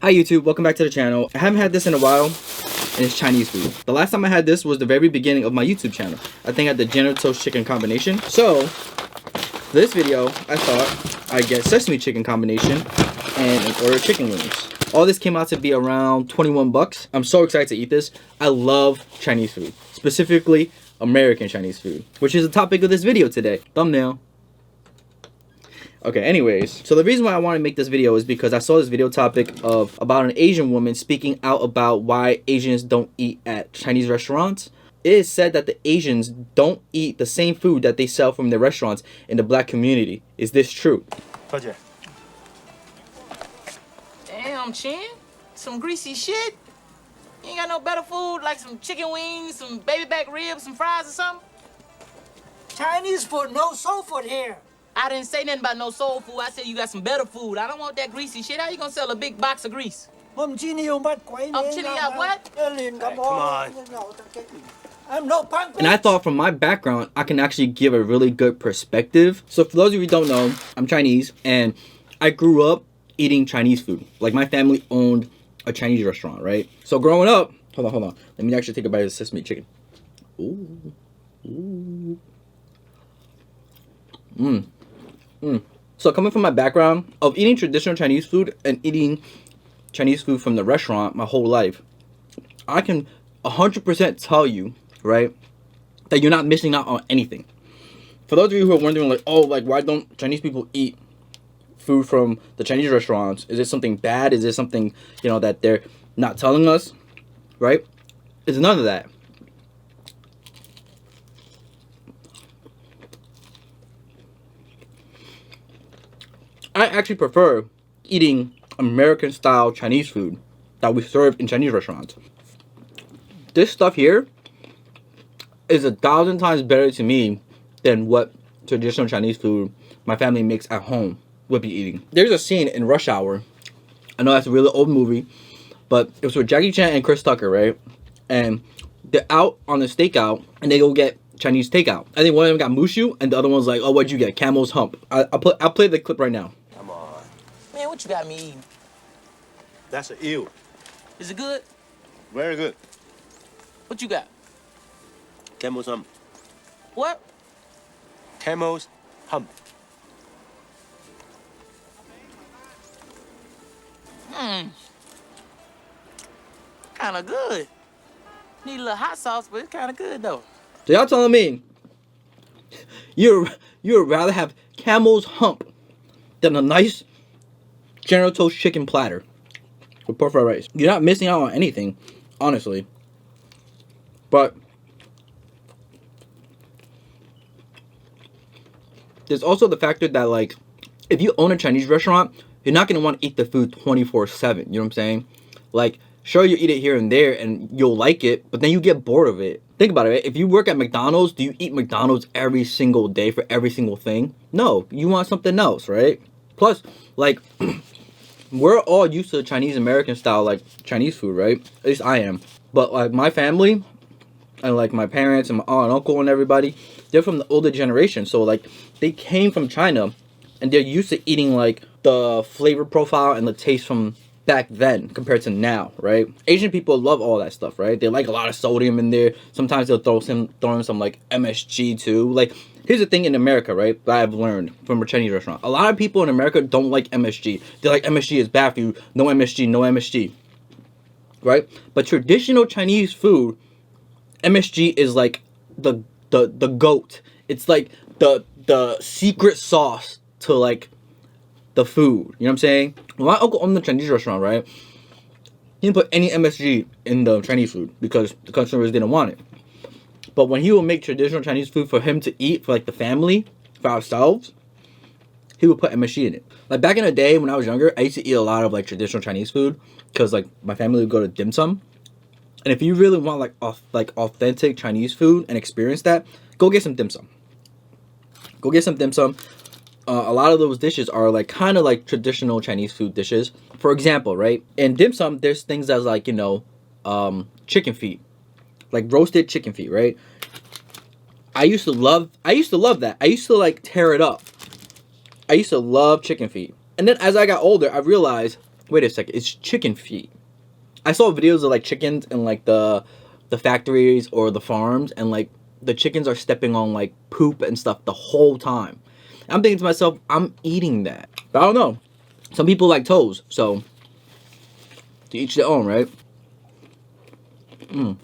Hi YouTube, welcome back to the channel. I haven't had this in a while, and it's Chinese food. The last time I had this was the very beginning of my YouTube channel. I think I had the General Toast chicken combination. So, for this video, I thought I'd get sesame chicken combination and order chicken wings. All this came out to be around 21 bucks. I'm so excited to eat this. I love Chinese food, specifically American Chinese food, which is the topic of this video today. Thumbnail. Okay, anyways, so the reason why I want to make this video is because I saw this video topic of about an Asian woman speaking out about why Asians don't eat at Chinese restaurants. It is said that the Asians don't eat the same food that they sell from their restaurants in the black community. Is this true? Damn, Chin. Some greasy shit. You ain't got no better food like some chicken wings, some baby back ribs, some fries or something? Chinese food, no soul food here. I didn't say nothing about no soul food. I said you got some better food. I don't want that greasy shit. How you gonna sell a big box of grease? I'm chilling out what? Come on. I'm no punk. And I thought from my background, I can actually give a really good perspective. So for those of you who don't know, I'm Chinese, and I grew up eating Chinese food. Like, my family owned a Chinese restaurant, right? So growing up, hold on. Let me actually take a bite of the sesame chicken. Ooh. So coming from my background of eating traditional Chinese food and eating Chinese food from the restaurant my whole life, I can 100% tell you, right, that you're not missing out on anything. For those of you who are wondering, like, oh, like, why don't Chinese people eat food from the Chinese restaurants? Is it something bad? Is it something, you know, that they're not telling us, right? It's none of that. I actually prefer eating American-style Chinese food that we serve in Chinese restaurants. This stuff here is 1,000 times better to me than what traditional Chinese food my family makes at home would be eating. There's a scene in Rush Hour. I know that's a really old movie, but it was with Jackie Chan and Chris Tucker, right? And they're out on the stakeout, and they go get Chinese takeout. I think one of them got mushu, and the other one's like, oh, what'd you get? Camel's hump. I'll play the clip right now. Come on. Man, what you got me eating? That's an eel. Is it good? Very good. What you got? Camel's hump. What? Camel's hump. Kinda good. Need a little hot sauce, but it's kinda good though. So y'all telling me you would rather have Camel's hump than a nice General Toast chicken platter with pork fried rice? You're not missing out on anything, honestly. But there's also the factor that, like, if you own a Chinese restaurant, you're not going to want to eat the food 24/7. You know what I'm saying? Like, sure, you eat it here and there and you'll like it, but then you get bored of it. Think about it, right? If you work at McDonald's, do you eat McDonald's every single day for every single thing? No, you want something else, right? Plus, like, we're all used to Chinese American style, like, Chinese food, right? At least I am. But, like, my family and, like, my parents and my aunt and uncle and everybody, they're from the older generation. So, like, they came from China and they're used to eating, like, the flavor profile and the taste from back then compared to now, right? Asian people love all that stuff, right? They like a lot of sodium in there. Sometimes they'll throw in some like MSG too. Like, here's the thing in America, right, that I've learned from a Chinese restaurant. A lot of people in America don't like MSG. They're like, MSG is bad for you. No MSG, no MSG. Right? But traditional Chinese food, MSG is like the goat. It's like the secret sauce to, like, the food. You know what I'm saying? When my uncle owned the Chinese restaurant, right, he didn't put any MSG in the Chinese food because the customers didn't want it. But when he would make traditional Chinese food for him to eat, for, like, the family, for ourselves, he would put MSG in it. Like, back in the day when I was younger, I used to eat a lot of, like, traditional Chinese food because, like, my family would go to dim sum. And if you really want, like, authentic Chinese food and experience that, go get some dim sum. Go get some dim sum. A lot of those dishes are, like, kind of like traditional Chinese food dishes. For example, right, in dim sum, there's things that's like, you know, chicken feet, like roasted chicken feet, right? I used to love that. I used to, like, tear it up. I used to love chicken feet. And then as I got older, I realized Wait a second, it's chicken feet. I saw videos of like chickens in like the factories or the farms, and like the chickens are stepping on like poop and stuff the whole time. I'm thinking to myself, I'm eating that. But I don't know. Some people like toes, so to each their own, right? I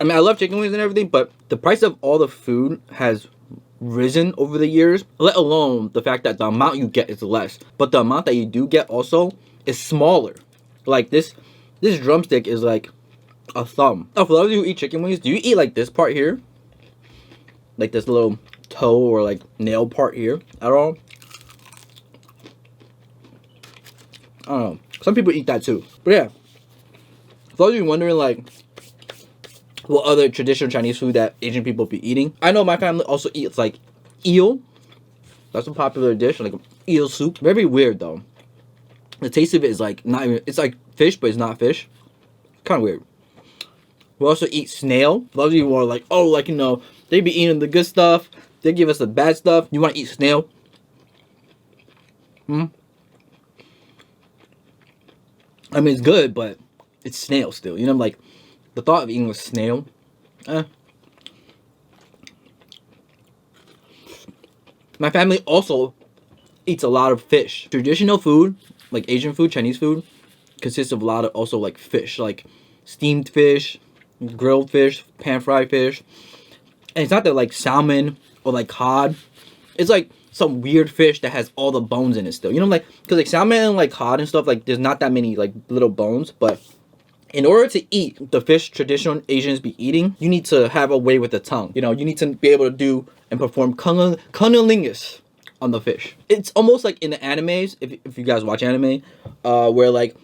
mean, I love chicken wings and everything, but the price of all the food has risen over the years, let alone the fact that the amount you get is less, but the amount that you do get also is smaller. Like this drumstick is like a thumb. Oh, for those of you who eat chicken wings, do you eat like this part here, like this little toe or like nail part here at all? I don't know, some people eat that too. But yeah, for those of you wondering like what other traditional Chinese food that Asian people be eating, I know my family also eats like eel. That's a popular dish, like eel soup. Very weird though. The taste of it is like not even, it's like fish, but it's not fish. Kind of weird. We also eat snail. For those of you who are like, oh, like, you know, they be eating the good stuff, they give us the bad stuff. You want to eat snail? I mean, it's good, but it's snail still. You know, like, the thought of eating a snail, My family also eats a lot of fish. Traditional food, like Asian food, Chinese food, consists of a lot of also like fish, like steamed fish, grilled fish, pan-fried fish. And it's not that like salmon or like cod. It's like some weird fish that has all the bones in it still. You know, like, because like salmon and like cod and stuff, like there's not that many like little bones. But in order to eat the fish traditional Asians be eating, you need to have a way with the tongue. You know, you need to be able to do and perform cunnilingus on the fish. It's almost like in the animes, if you guys watch anime, where like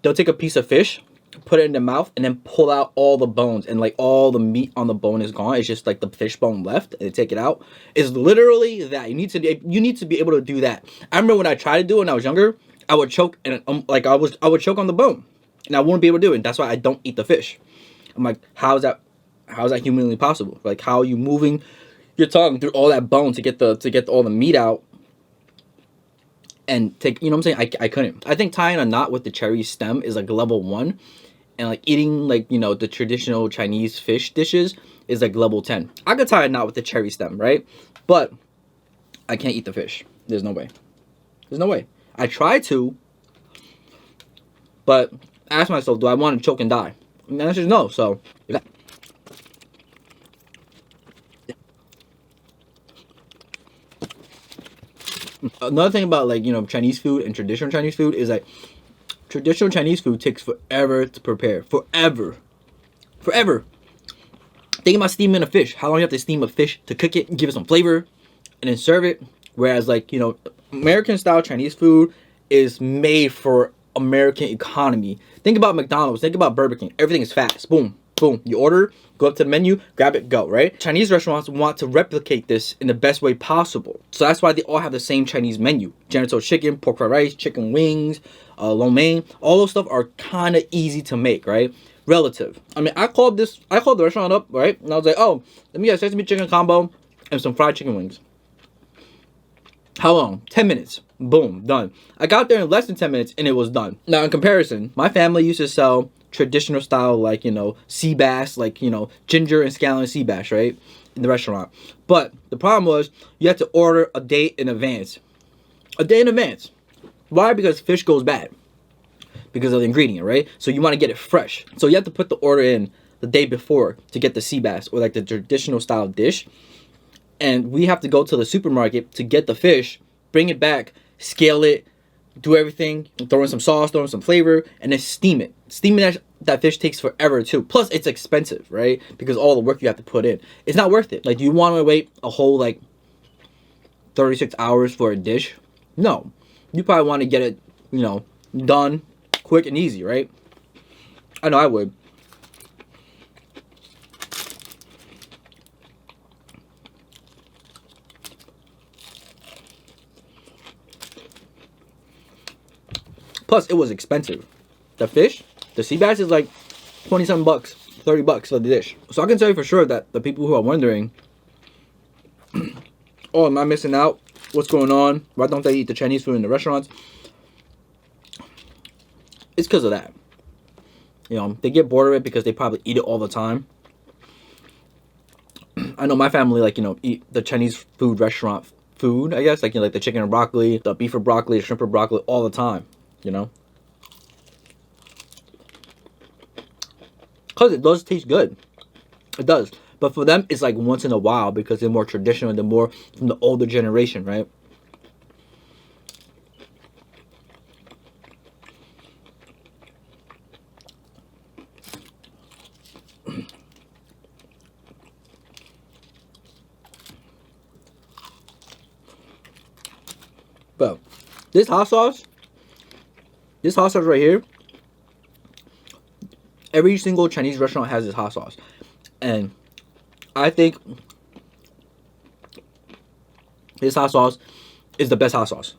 they'll take a piece of fish, put it in their mouth, and then pull out all the bones, and like all the meat on the bone is gone. It's just like the fish bone left, and they take it out. It's literally that. You need to be able to do that. I remember when I tried to do it when I was younger, I would choke, and like I would choke on the bone, and I wouldn't be able to do it. And that's why I don't eat the fish. I'm like, how is that humanly possible? Like, how are you moving your tongue through all that bone to get all the meat out? And take, you know what I'm saying? I couldn't. I think tying a knot with the cherry stem is like level 1. And like eating like, you know, the traditional Chinese fish dishes is like level 10. I could tie a knot with the cherry stem, right? But I can't eat the fish. There's no way. There's no way. I try to, but I ask myself, do I want to choke and die? And the answer is no. So another thing about like, you know, Chinese food and traditional Chinese food is like traditional Chinese food takes forever to prepare. Forever. Think about steaming a fish. How long you have to steam a fish to cook it and give it some flavor and then serve it. Whereas like, you know, American style Chinese food is made for American economy. Think about McDonald's. Think about Burger King. Everything is fast. Boom. Boom. You order, go up to the menu, grab it, go, right? Chinese restaurants want to replicate this in the best way possible. So that's why they all have the same Chinese menu. Genital chicken, pork fried rice, chicken wings, lo mein. All those stuff are kind of easy to make, right? Relative. I mean, I called the restaurant up, right? And I was like, oh, let me get a sesame chicken combo and some fried chicken wings. How long? 10 minutes. Boom, done. I got there in less than 10 minutes and it was done. Now, in comparison, my family used to sell traditional style, like, you know, sea bass, like, you know, ginger and scallion sea bass, right, in the restaurant. But the problem was you had to order a day in advance. A day in advance. Why? Because fish goes bad because of the ingredient, right? So you want to get it fresh. So you have to put the order in the day before to get the sea bass or like the traditional style dish. And we have to go to the supermarket to get the fish, bring it back, scale it, do everything, throw in some sauce, throw in some flavor, and then steam it. Steaming that fish takes forever too. Plus, it's expensive, right? Because all the work you have to put in. It's not worth it. Like, do you want to wait a whole, like, 36 hours for a dish? No. You probably want to get it, you know, done quick and easy, right? I know I would. Plus, it was expensive. The fish, the sea bass is like 20-something bucks, 30 bucks for the dish. So I can tell you for sure that the people who are wondering oh, am I missing out? What's going on? Why don't they eat the Chinese food in the restaurants? It's because of that. You know, they get bored of it because they probably eat it all the time. I know my family, like, you know, eat the Chinese food restaurant food, I guess. Like, you know, like the chicken or broccoli, the beef or broccoli, the shrimp or broccoli all the time, you know. Because it does taste good. It does. But for them, it's like once in a while because they're more traditional. They're more from the older generation, right? But this hot sauce right here, every single Chinese restaurant has this hot sauce. And I think this hot sauce is the best hot sauce.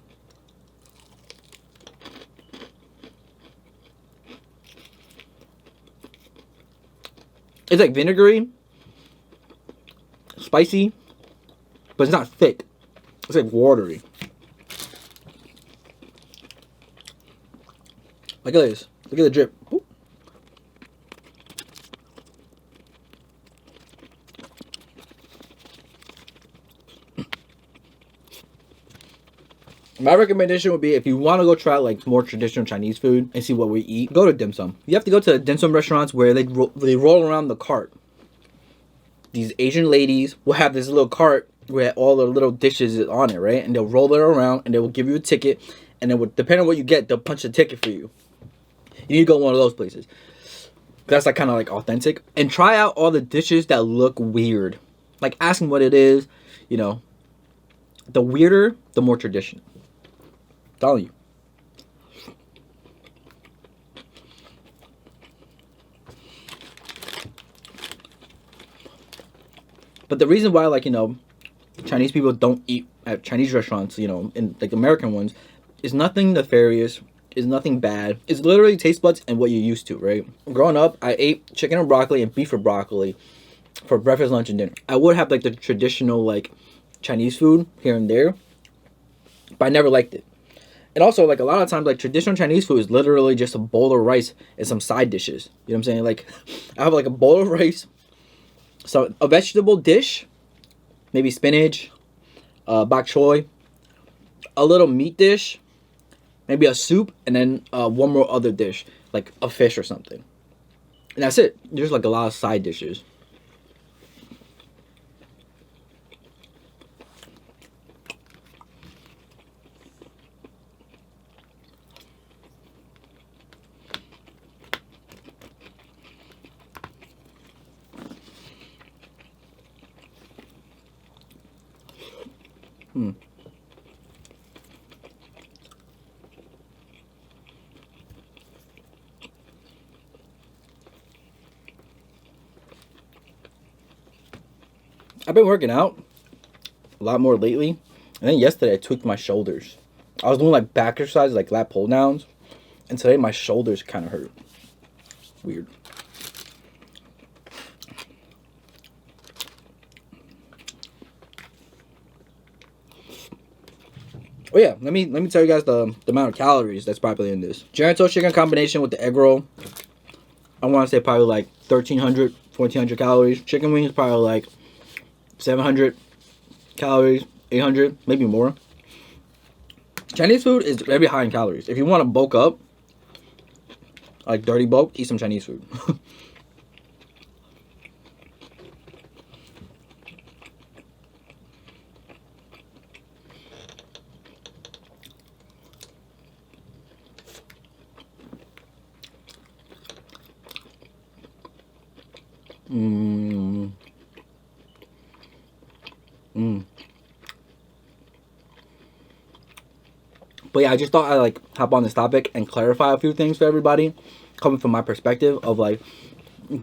It's like vinegary, spicy, but it's not thick. It's like watery. Look at this. Look at the drip. Ooh. My recommendation would be if you want to go try like more traditional Chinese food and see what we eat, go to dim sum. You have to go to the dim sum restaurants where they roll around the cart. These Asian ladies will have this little cart where all the little dishes is on it, right? And they'll roll it around and they will give you a ticket, and then depending on what you get, they'll punch the ticket for you. You need to go to one of those places. That's like kind of like authentic. And try out all the dishes that look weird. Like ask them what it is, you know. The weirder, the more traditional. I'm telling you. But the reason why, like, you know, Chinese people don't eat at Chinese restaurants, you know, in like American ones, is nothing nefarious. Is nothing bad. It's literally taste buds and what you're used to, right? Growing up, I ate chicken and broccoli and beef or broccoli for breakfast, lunch, and dinner. I would have like the traditional like Chinese food here and there, but I never liked it. And also, like, a lot of times, like, traditional Chinese food is literally just a bowl of rice and some side dishes. You know what I'm saying? Like, I have like a bowl of rice, so a vegetable dish, maybe spinach, bok choy, a little meat dish, maybe a soup, and then one more other dish, like a fish or something. And that's it. There's like a lot of side dishes. I've been working out a lot more lately. And then yesterday I tweaked my shoulders. I was doing like back exercises, like lat pull downs. And today my shoulders kind of hurt. Weird. Oh yeah, let me tell you guys the amount of calories that's probably in this. Gelato chicken combination with the egg roll. I want to say probably like 1,300, 1,400 calories. Chicken wings probably like 700 calories, 800, maybe more. Chinese food is very high in calories. If you want to bulk up, like dirty bulk, eat some Chinese food. But yeah, I just thought I'd like hop on this topic and clarify a few things for everybody, coming from my perspective of like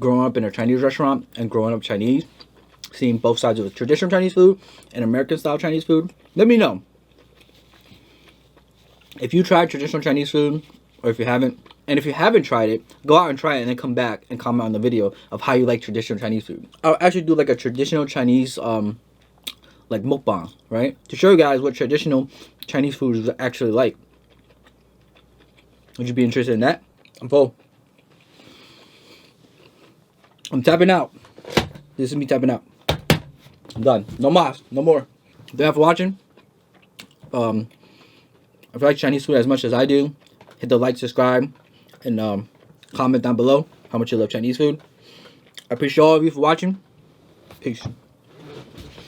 growing up in a Chinese restaurant and growing up Chinese, seeing both sides of the traditional Chinese food and American style Chinese food. Let me know if you tried traditional Chinese food or if you haven't. And if you haven't tried it, go out and try it and then come back and comment on the video of how you like traditional Chinese food. I'll actually do like a traditional Chinese like like mukbang, right? To show you guys what traditional Chinese food is actually like. Would you be interested in that? I'm full. I'm tapping out. This is me tapping out. I'm done. No mas. No more. Thank you for watching. If you like Chinese food as much as I do, hit the like, subscribe, and comment down below how much you love Chinese food. I appreciate all of you for watching. Peace.